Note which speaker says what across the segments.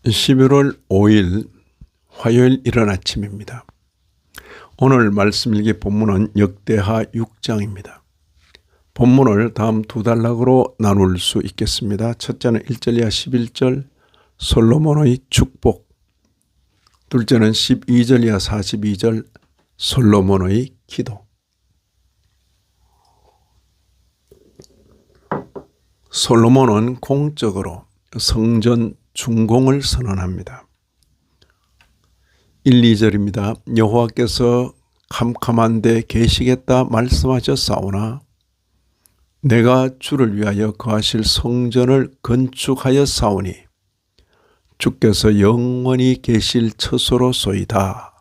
Speaker 1: 11월 5일 화요일 이른 아침입니다. 오늘 말씀 일기 본문은 역대하 6장입니다. 본문을 다음 두 단락으로 나눌 수 있겠습니다. 첫째는 1절 이하 11절 솔로몬의 축복, 둘째는 12절 이하 42절 솔로몬의 기도. 솔로몬은 공적으로 성전 준공을 선언합니다. 1, 2절입니다. 여호와께서 캄캄한 데 계시겠다 말씀하셨사오나 내가 주를 위하여 거하실 성전을 건축하였사오니 주께서 영원히 계실 처소로소이다.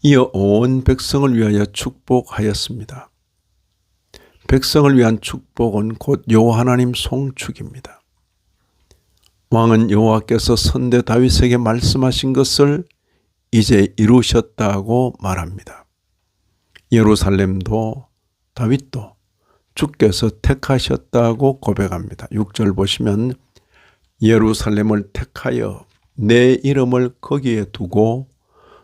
Speaker 1: 이어 온 백성을 위하여 축복하였습니다. 백성을 위한 축복은 곧 여호와 하나님 송축입니다. 왕은 여호와께서 선대 다윗에게 말씀하신 것을 이제 이루셨다고 말합니다. 예루살렘도 다윗도 주께서 택하셨다고 고백합니다. 6절 보시면 예루살렘을 택하여 내 이름을 거기에 두고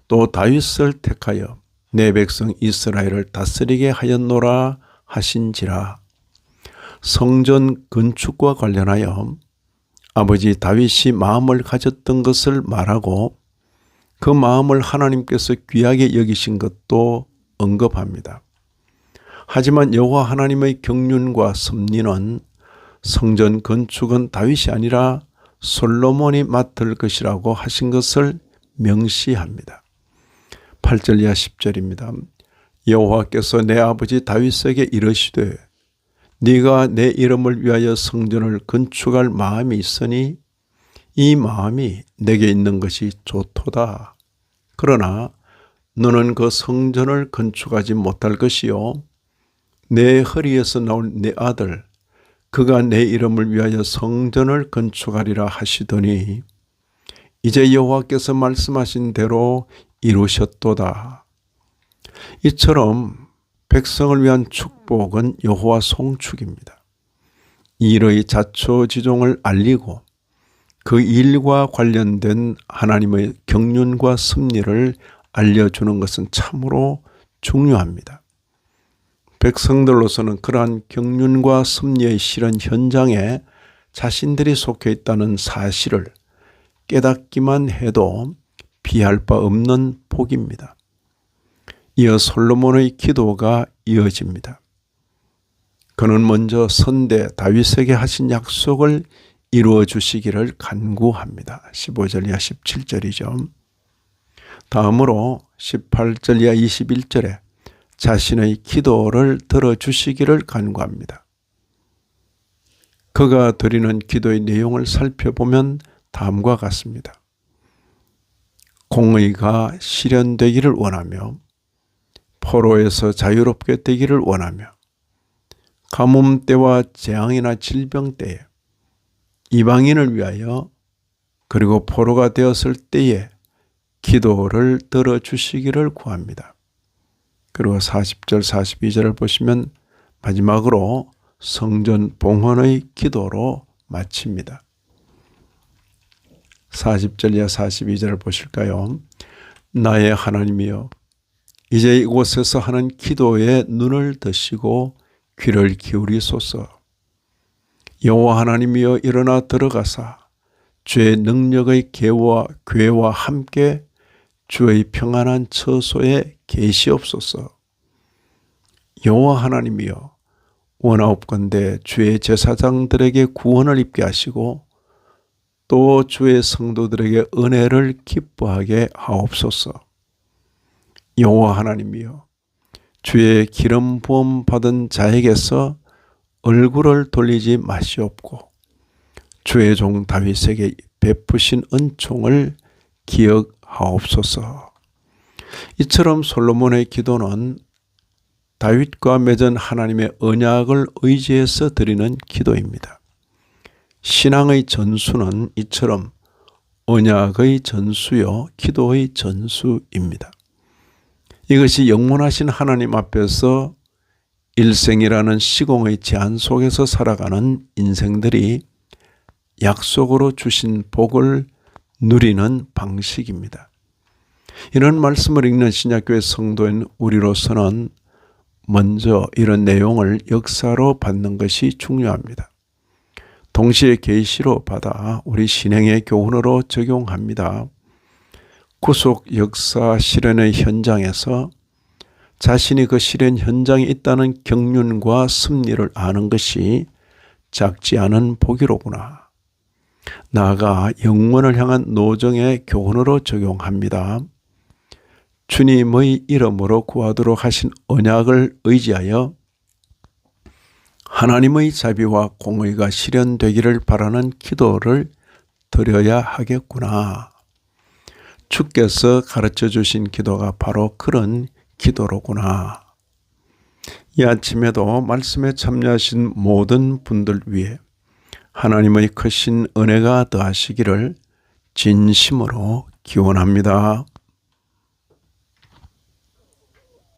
Speaker 1: 또 다윗을 택하여 내 백성 이스라엘을 다스리게 하였노라 하신지라. 성전 건축과 관련하여 아버지 다윗이 마음을 가졌던 것을 말하고 그 마음을 하나님께서 귀하게 여기신 것도 언급합니다. 하지만 여호와 하나님의 경륜과 섭리는 성전 건축은 다윗이 아니라 솔로몬이 맡을 것이라고 하신 것을 명시합니다. 8절 이하 10절입니다. 여호와께서 내 아버지 다윗에게 이르시되 네가 내 이름을 위하여 성전을 건축할 마음이 있으니 이 마음이 내게 있는 것이 좋도다. 그러나 너는 그 성전을 건축하지 못할 것이요 내 허리에서 나올 내 아들 그가 내 이름을 위하여 성전을 건축하리라 하시더니 이제 여호와께서 말씀하신 대로 이루셨도다. 이처럼 백성을 위한 축복은 여호와 송축입니다. 이 일의 자초지종을 알리고 그 일과 관련된 하나님의 경륜과 섭리를 알려주는 것은 참으로 중요합니다. 백성들로서는 그러한 경륜과 섭리의 실현 현장에 자신들이 속해 있다는 사실을 깨닫기만 해도 비할 바 없는 복입니다. 이어 솔로몬의 기도가 이어집니다. 그는 먼저 선대 다윗에게 하신 약속을 이루어 주시기를 간구합니다. 15절 이하 17절이죠. 다음으로 18절 이하 21절에 자신의 기도를 들어주시기를 간구합니다. 그가 드리는 기도의 내용을 살펴보면 다음과 같습니다. 공의가 실현되기를 원하며 포로에서 자유롭게 되기를 원하며 가뭄 때와 재앙이나 질병 때에 이방인을 위하여 그리고 포로가 되었을 때에 기도를 들어주시기를 구합니다. 그리고 40절 42절을 보시면 마지막으로 성전 봉헌의 기도로 마칩니다. 40절 이하 42절을 보실까요? 나의 하나님이여 이제 이곳에서 하는 기도에 눈을 드시고 귀를 기울이소서. 여호와 하나님이여 일어나 들어가사 주의 능력의 궤와 함께 주의 평안한 처소에 계시옵소서. 여호와 하나님이여 원하옵건대 주의 제사장들에게 구원을 입게 하시고 또 주의 성도들에게 은혜를 기뻐하게 하옵소서. 여호와 하나님이여 주의 기름 부음 받은 자에게서 얼굴을 돌리지 마시옵고 주의 종 다윗에게 베푸신 은총을 기억하옵소서. 이처럼 솔로몬의 기도는 다윗과 맺은 하나님의 언약을 의지해서 드리는 기도입니다. 신앙의 전수는 이처럼 언약의 전수요 기도의 전수입니다. 이것이 영원하신 하나님 앞에서 일생이라는 시공의 제한 속에서 살아가는 인생들이 약속으로 주신 복을 누리는 방식입니다. 이런 말씀을 읽는 신약교회 성도인 우리로서는 먼저 이런 내용을 역사로 받는 것이 중요합니다. 동시에 계시로 받아 우리 신앙의 교훈으로 적용합니다. 구속 역사 실현의 현장에서 자신이 그 실현 현장에 있다는 경륜과 섭리를 아는 것이 작지 않은 복이로구나. 나아가 영원을 향한 노정의 교훈으로 적용합니다. 주님의 이름으로 구하도록 하신 언약을 의지하여 하나님의 자비와 공의가 실현되기를 바라는 기도를 드려야 하겠구나. 주께서 가르쳐 주신 기도가 바로 그런 기도로구나. 이 아침에도 말씀에 참여하신 모든 분들 위해 하나님의 크신 은혜가 더하시기를 진심으로 기원합니다.